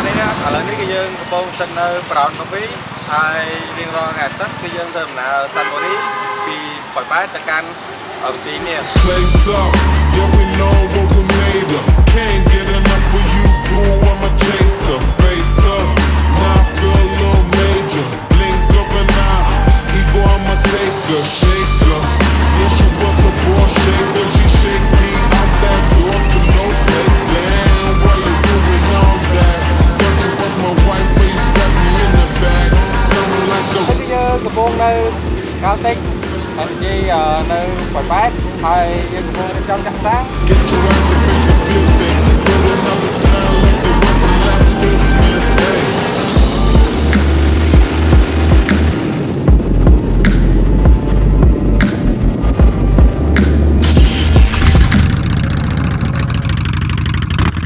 នេះឥឡូវនេះគឺយើងកំពុងសិននៅ Brown Coffee ហើយរៀងរាល់ថ្ងៃអាទិត្យគឺយើងធ្វើដំណើរ Sun Mori ពីប៉ោយប៉ែតទៅកាន់ទីនេះ Can't get enough of you, boo, I'm a chaser. Face up, now I feel a little major. Blink of an eye, ego, I'm a taker, shaker. Yeah, she was a boss shaker, she shake me out that door to no place. Damn, why you doing all that? Thought you was my wife, but you stabbed me in the back. Sounding like a... យើងកំពុងនៅ Caltech ហើយនិយាយនៅប៉ោយប៉ែតហើយយើងកំពុងរៀបចំចាក់សាំង Get your ass up and you slip it.